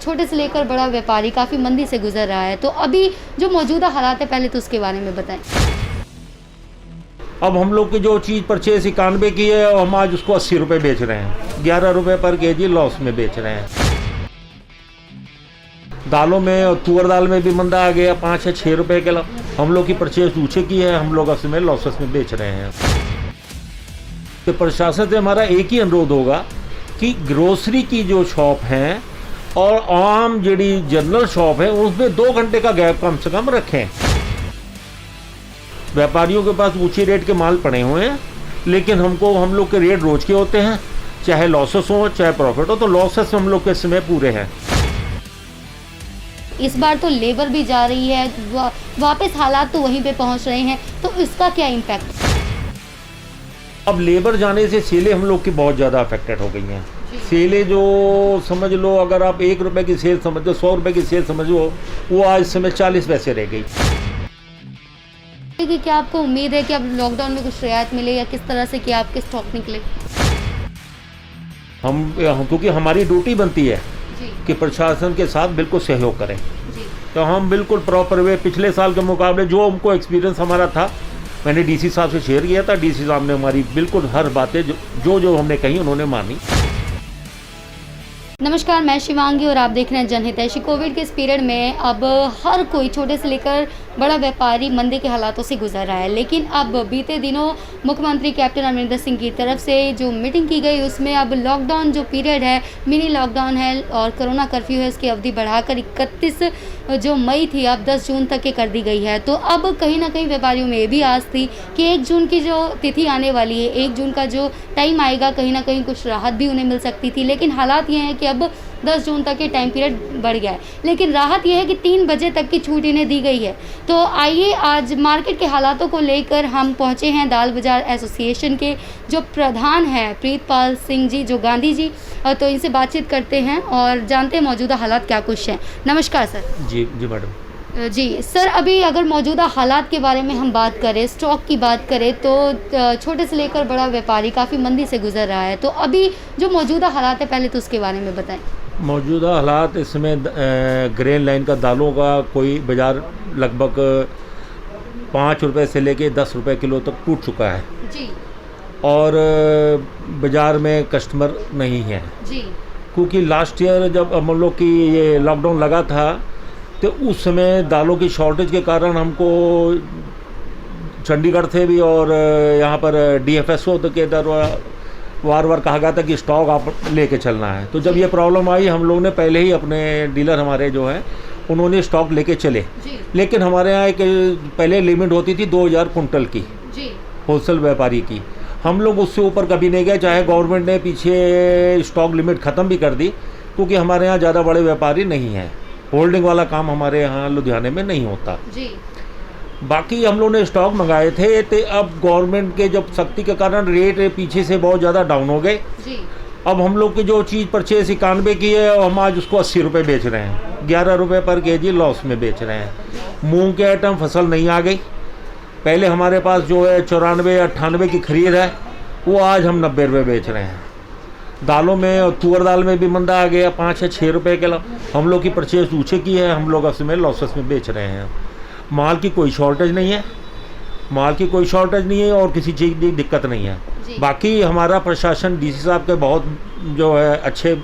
छोटे से लेकर बड़ा व्यापारी काफ़ी मंदी से गुजर रहा है, तो अभी जो मौजूदा हालात है पहले तो उसके बारे में बताएं। अब हम लोग की जो चीज़ परचेज 91 की है और हम आज उसको 80 रुपये बेच रहे हैं, 11 रुपये पर केजी लॉस में बेच रहे हैं। दालों में और तुअर दाल में भी मंदा आ गया, 5 या 6 रुपये किलो। हम लोग की परचेज ऊँचे की है, हम लोग उसमें लॉसेस में बेच रहे हैं। तो प्रशासन से हमारा एक ही अनुरोध होगा कि ग्रोसरी की जो शॉप हैं और आम जड़ी जनरल शॉप है उसमें 2 घंटे का गैप कम से कम रखें। व्यापारियों के पास ऊंचे रेट के माल पड़े हुए हैं, लेकिन हम लोग के रेट रोज के होते हैं, चाहे लॉसेस हो चाहे प्रॉफिट हो, तो लॉसेस हम लोग के समय पूरे हैं। इस बार तो लेबर भी जा रही है, वापस हालात तो वहीं पे पहुंच रहे हैं, तो इसका क्या इम्पैक्ट? अब लेबर जाने से सेलें हम लोग की बहुत ज़्यादा अफेक्टेड हो गई हैं। सेलें जो समझ लो, अगर आप 1 रुपये की सेल समझो, 100 रुपये की सेल समझो, वो आज इस समय 40 पैसे रह गई। कि क्या आपको उम्मीद है कि अब लॉकडाउन में कुछ रियायत मिले या किस तरह से कि आपके स्टॉक निकले? क्योंकि हमारी ड्यूटी बनती है कि प्रशासन के साथ बिल्कुल सहयोग करें, तो हम बिल्कुल प्रॉपर वे पिछले साल के मुकाबले जो हमको एक्सपीरियंस हमारा था, मैंने डीसी साहब से शेयर किया था। डीसी साहब ने हमारी बिल्कुल हर बातें जो हमने कही उन्होंने मानी। नमस्कार, मैं शिवांगी और आप देख रहे हैं जनहितैषी। कोविड के इस पीरियड में अब हर कोई छोटे से लेकर बड़ा व्यापारी मंदी के हालातों से गुजर रहा है, लेकिन अब बीते दिनों मुख्यमंत्री कैप्टन अमरिंदर सिंह की तरफ से जो मीटिंग की गई उसमें अब लॉकडाउन जो पीरियड है, मिनी लॉकडाउन है और कोरोना कर्फ्यू है, उसकी अवधि बढ़ाकर 31 जो मई थी अब 10 जून तक के कर दी गई है। तो अब कहीं ना कहीं व्यापारियों में ये भी आस थी कि 1 जून की जो तिथि आने वाली है, 1 जून का जो टाइम आएगा, कहीं ना कहीं कुछ राहत भी उन्हें मिल सकती थी, लेकिन हालात ये हैं कि अब 10 जून तक के टाइम पीरियड बढ़ गया है। लेकिन राहत यह है कि 3 बजे तक की छूट इन्हें दी गई है। तो आइए आज मार्केट के हालातों को लेकर हम पहुंचे हैं दाल बाजार एसोसिएशन के जो प्रधान हैं प्रीतपाल सिंह जी, जो गांधी जी, तो इनसे बातचीत करते हैं और जानते हैं मौजूदा हालात क्या कुछ हैं। नमस्कार सर। जी मैडम। जी सर, अभी अगर मौजूदा हालात के बारे में हम बात करें, स्टॉक की बात करें, तो छोटे से लेकर बड़ा व्यापारी काफ़ी मंदी से गुजर रहा है, तो अभी जो मौजूदा हालात है पहले तो उसके बारे में बताएं। मौजूदा हालात इसमें ग्रेन लाइन का दालों का कोई बाज़ार लगभग 5 रुपये से लेके 10 रुपये किलो तक टूट चुका है जी, और बाज़ार में कस्टमर नहीं है जी, क्योंकि लास्ट ईयर जब हम लोग की ये लॉकडाउन लगा था तो उस समय दालों की शॉर्टेज के कारण हमको चंडीगढ़ से भी और यहाँ पर DFSO के द्वारा वार कहा गया था कि स्टॉक आप लेके चलना है। तो जब ये प्रॉब्लम आई, हम लोग ने पहले ही अपने डीलर हमारे जो हैं उन्होंने स्टॉक लेके चले, लेकिन हमारे यहाँ एक पहले लिमिट होती थी 2000 कुंटल की होलसेल व्यापारी की। हम लोग उससे ऊपर कभी नहीं गए, चाहे गवर्नमेंट ने पीछे स्टॉक लिमिट ख़त्म भी कर दी, क्योंकि हमारे यहाँ ज़्यादा बड़े व्यापारी नहीं हैं। होल्डिंग वाला काम हमारे यहाँ लुधियाने में नहीं होता जी। बाकी हम लोग ने स्टॉक मंगाए थे, तो अब गवर्नमेंट के जब सख्ती के कारण रेट पीछे से बहुत ज़्यादा डाउन हो गए जी। अब हम लोग की जो चीज़ परचेज 91 की है और हम आज उसको 80 रुपये बेच रहे हैं, 11 रुपये पर केजी लॉस में बेच रहे हैं। मूंग के आइटम फसल नहीं आ गई, पहले हमारे पास जो है 94 98 की खरीद है, वो आज हम 90 रुपये बेच रहे हैं। दालों में और तुअर दाल में भी मंदा आ गया, 5 या 6 रुपये किलो। हम लोग की परचेज ऊँचे की है, हम लोग उसमें लॉसेस में बेच रहे हैं। माल की कोई शॉर्टेज नहीं है, माल की कोई शॉर्टेज नहीं है और किसी चीज़ की दिक्कत नहीं है। बाकी हमारा प्रशासन डीसी साहब के बहुत जो है अच्छे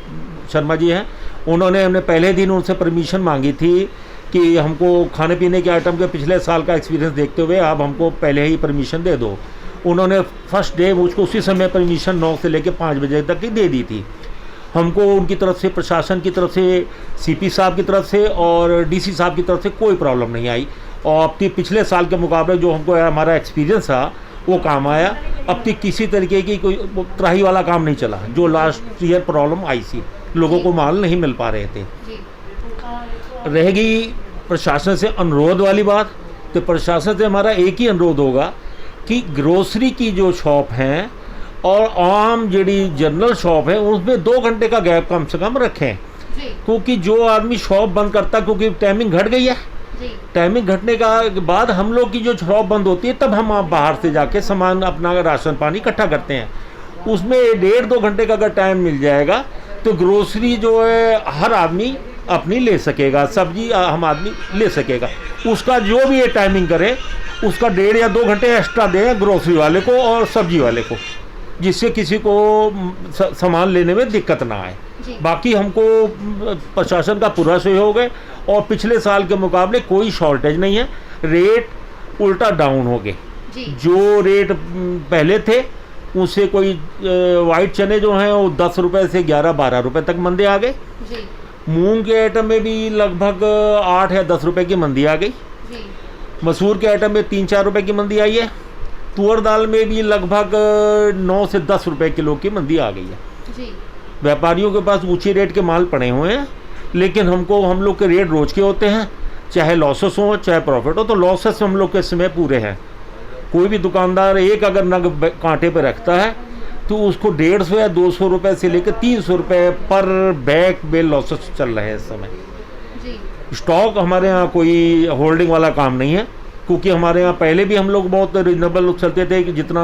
शर्मा जी हैं, उन्होंने हमने पहले दिन उनसे परमिशन मांगी थी कि हमको खाने पीने के आइटम के पिछले साल का एक्सपीरियंस देखते हुए आप हमको पहले ही परमिशन दे दो। उन्होंने फर्स्ट डे मुझको उसी समय परमिशन 9 से लेकर 5 बजे तक की दे दी थी। हमको उनकी तरफ से, प्रशासन की तरफ से, CP साहब की तरफ से और DC साहब की तरफ से कोई प्रॉब्लम नहीं आई। और अब तक पिछले साल के मुकाबले जो हमको हमारा एक्सपीरियंस था वो काम आया। अब तक किसी तरीके की कोई त्राही वाला काम नहीं चला। जो लास्ट ईयर प्रॉब्लम आई थी, लोगों को माल नहीं मिल पा रहे थे। रहेगी प्रशासन से अनुरोध वाली बात, तो प्रशासन से हमारा एक ही अनुरोध होगा कि ग्रोसरी की जो शॉप हैं और आम जड़ी जनरल शॉप है उसमें 2 घंटे का गैप कम से कम रखें, क्योंकि जो आदमी शॉप बंद करता, क्योंकि टाइमिंग घट गई है, टाइमिंग घटने का बाद हम लोग की जो शॉप बंद होती है तब हम बाहर से जाके सामान अपना राशन पानी इकट्ठा करते हैं। उसमें 1.5-2 घंटे का अगर टाइम मिल जाएगा तो ग्रोसरी जो है हर आदमी अपनी ले सकेगा, सब्जी हम आदमी ले सकेगा। उसका जो भी ये टाइमिंग करे उसका 1.5 या 2 घंटे एक्स्ट्रा दे ग्रोसरी वाले को और सब्जी वाले को, जिससे किसी को सामान लेने में दिक्कत ना आए। बाकी हमको प्रशासन का पूरा सहयोग है और पिछले साल के मुकाबले कोई शॉर्टेज नहीं है। रेट उल्टा डाउन हो गए, जो रेट पहले थे उससे कोई वाइट चने जो हैं वो 10 रुपये से 11-12 रुपये तक मंदी आ गए। मूंग के आइटम में भी लगभग 8 या 10 रुपये की मंदी आ गई। मसूर के आइटम में 3-4 रुपये की मंदी आई है। तुअर दाल में भी लगभग 9 से 10 रुपये किलो की मंदी आ गई है। व्यापारियों के पास ऊंचे रेट के माल पड़े हुए हैं, लेकिन हम लोग के रेट रोज के होते हैं, चाहे लॉसेस हो चाहे प्रॉफिट हो। तो लॉसेस हम लोग के समय पूरे हैं। कोई भी दुकानदार एक अगर नग कांटे पे रखता है तो उसको 150 या 200 रुपये से लेकर 300 रुपये पर बैग में लॉसेस चल रहे हैं इस समय। स्टॉक हमारे यहाँ कोई होल्डिंग वाला काम नहीं है, क्योंकि हमारे यहाँ पहले भी हम लोग बहुत रिजनेबल चलते थे कि जितना,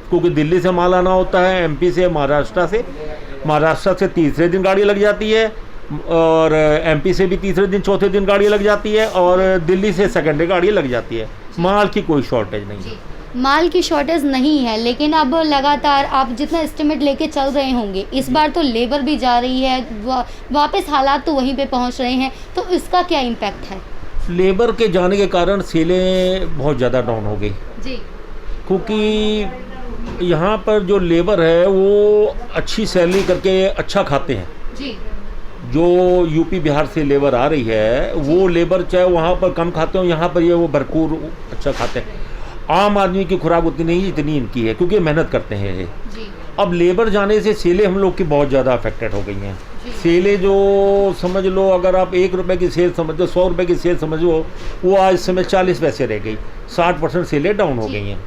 क्योंकि दिल्ली से माल आना होता है, एमपी से, महाराष्ट्र से तीसरे दिन गाड़ी लग जाती है और एमपी से भी तीसरे दिन चौथे दिन गाड़ी लग जाती है और दिल्ली से सेकंड डे गाड़ी लग जाती है। माल की कोई शॉर्टेज नहीं है। माल की शॉर्टेज नहीं है, लेकिन अब लगातार आप जितना एस्टिमेट लेके चल रहे होंगे, इस बार तो लेबर भी जा रही है, वापस हालात तो वहीं पे पहुंच रहे हैं, तो इसका क्या इम्पैक्ट है? लेबर के जाने के कारण सेलें बहुत ज़्यादा डाउन हो गई जी, क्योंकि यहाँ पर जो लेबर है वो अच्छी सैलरी करके अच्छा खाते हैं जी। जो यूपी बिहार से लेबर आ रही है वो लेबर चाहे वहाँ पर कम खाते हो, यहाँ पर ये वो भरपूर अच्छा खाते हैं। आम आदमी की खुराक उतनी नहीं जितनी इनकी है, क्योंकि मेहनत करते हैं ये। अब लेबर जाने से सेलें हम लोग की बहुत ज़्यादा अफेक्टेड हो गई हैं। सेलें जो समझ लो, अगर आप 1 रुपये की सेल समझ लो, 100 रुपये की सेल समझो, वो आज समय 40 पैसे रह गई। 60% सेलें डाउन हो गई हैं।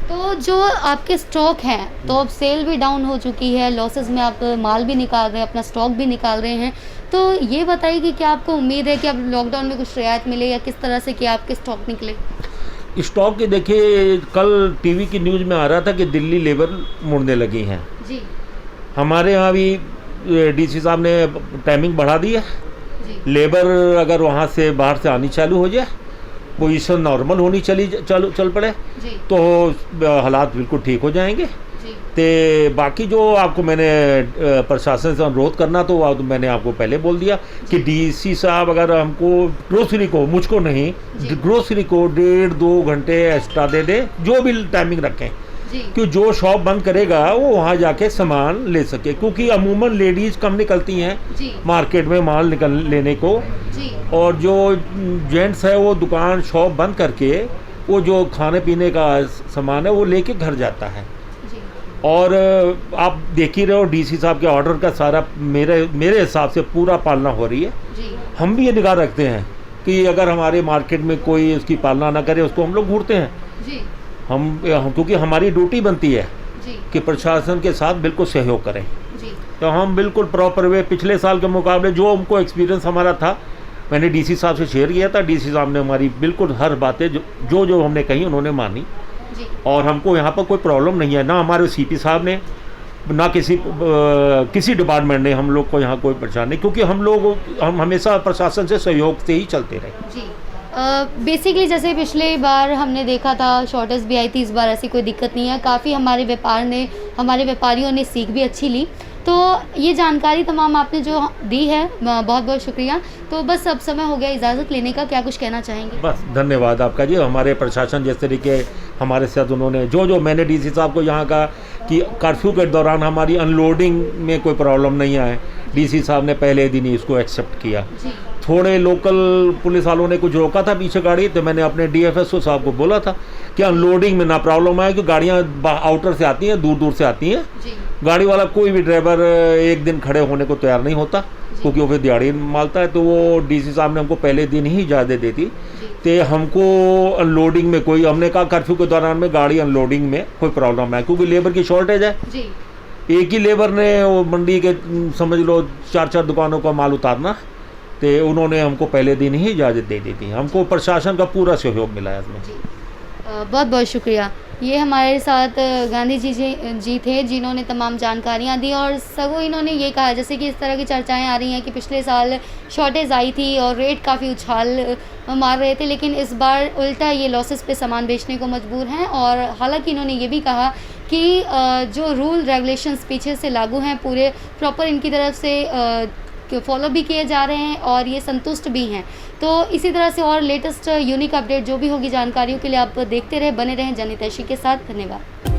तो जो आपके स्टॉक हैं, तो अब सेल भी डाउन हो चुकी है, लॉसेस में आप माल भी निकाल रहे हैं, अपना स्टॉक भी निकाल रहे हैं, तो ये बताइए कि क्या आपको उम्मीद है कि अब लॉकडाउन में कुछ रियायत मिले या किस तरह से कि आपके स्टॉक निकले? स्टॉक के देखिए, कल टीवी की न्यूज़ में आ रहा था कि दिल्ली लेबर मुड़ने लगी हैं जी। हमारे यहाँ भी डीसी साहब ने टाइमिंग बढ़ा दी है। लेबर अगर वहाँ से बाहर से आनी चालू हो जाए, पोजीशन नॉर्मल होनी चल पड़े, तो हालात बिल्कुल ठीक हो जाएंगे। तो बाकी जो आपको मैंने प्रशासन से अनुरोध करना, तो मैंने आपको पहले बोल दिया कि डीसी साहब अगर हमको ग्रोसरी को, मुझको नहीं, ग्रोसरी को 1.5-2 घंटे एक्स्ट्रा दे दे, जो भी टाइमिंग रखें, कि जो शॉप बंद करेगा वो वहाँ जाके सामान ले सके, क्योंकि अमूमन लेडीज़ कम निकलती हैं मार्केट में माल लेने को, और जो जेंट्स है वो दुकान शॉप बंद करके वो जो खाने पीने का सामान है वो लेके घर जाता है। और आप देख ही रहे हो डीसी साहब के ऑर्डर का सारा मेरे हिसाब से पूरा पालना हो रही है। हम भी ये निगाह रखते हैं कि अगर हमारे मार्केट में कोई उसकी पालना ना करे, उसको हम लोग घूरते हैं। हम क्योंकि हमारी ड्यूटी बनती है कि प्रशासन के साथ बिल्कुल सहयोग करें। तो हम बिल्कुल प्रॉपर वे, पिछले साल के मुकाबले जो हमको एक्सपीरियंस हमारा था, मैंने डीसी साहब से शेयर किया था। डीसी साहब ने हमारी बिल्कुल हर बातें जो हमने कही उन्होंने मानी, और हमको यहाँ पर कोई प्रॉब्लम नहीं है। ना हमारे सीपी साहब ने, ना किसी डिपार्टमेंट ने हम लोग को यहाँ कोई परेशानी, क्योंकि हम हमेशा प्रशासन से सहयोग से ही चलते रहे। बेसिकली जैसे पिछले बार हमने देखा था शॉर्टेज भी आई थी, इस बार ऐसी कोई दिक्कत नहीं है। काफ़ी हमारे व्यापारियों ने सीख भी अच्छी ली। तो ये जानकारी तमाम आपने जो दी है, बहुत बहुत शुक्रिया। तो बस अब समय हो गया इजाज़त लेने का, क्या कुछ कहना चाहेंगे? बस धन्यवाद आपका जी। हमारे प्रशासन जिस तरीके हमारे साथ उन्होंने जो मैंने डीसी साहब को यहाँ कहा कि कर्फ्यू के दौरान हमारी अनलोडिंग में कोई प्रॉब्लम नहीं आए, डीसी साहब ने पहले दिन ही इसको एक्सेप्ट किया। थोड़े लोकल पुलिस वालों ने कुछ रोका था पीछे गाड़ी, तो मैंने अपने डीएफएसओ साहब को बोला था कि अनलोडिंग में ना प्रॉब्लम आए, क्योंकि गाड़ियाँ आउटर से आती हैं, दूर दूर से आती हैं। गाड़ी वाला कोई भी ड्राइवर एक दिन खड़े होने को तैयार नहीं होता, क्योंकि वो फिर दिहाड़ी मालता है। तो वो डीसी साहब ने हमको पहले दिन ही इजाज़त दे दी। तो हमको अनलोडिंग में कोई, हमने कहा कर्फ्यू के दौरान में गाड़ी अनलोडिंग में कोई प्रॉब्लम है, क्योंकि लेबर की शॉर्टेज है। एक ही लेबर ने वो मंडी के समझ लो 4-4 दुकानों का माल उतारना, तो उन्होंने हमको पहले दिन ही इजाज़त दे दी थी। हमको प्रशासन का पूरा सहयोग मिला है इसमें। बहुत बहुत शुक्रिया। ये हमारे साथ गांधी जी थे जिन्होंने तमाम जानकारियाँ दी और सगों इन्होंने ये कहा, जैसे कि इस तरह की चर्चाएं आ रही हैं कि पिछले साल शॉर्टेज आई थी और रेट काफ़ी उछाल मार रहे थे, लेकिन इस बार उल्टा ये लॉसेस पे सामान बेचने को मजबूर हैं। और हालांकि इन्होंने ये भी कहा कि जो रूल रेगुलेशंस पीछे से लागू हैं पूरे प्रॉपर इनकी तरफ से फॉलो भी किए जा रहे हैं और ये संतुष्ट भी हैं। तो इसी तरह से और लेटेस्ट यूनिक अपडेट जो भी होगी जानकारियों के लिए आप देखते रहे, बने रहें जनहितैषी के साथ। धन्यवाद।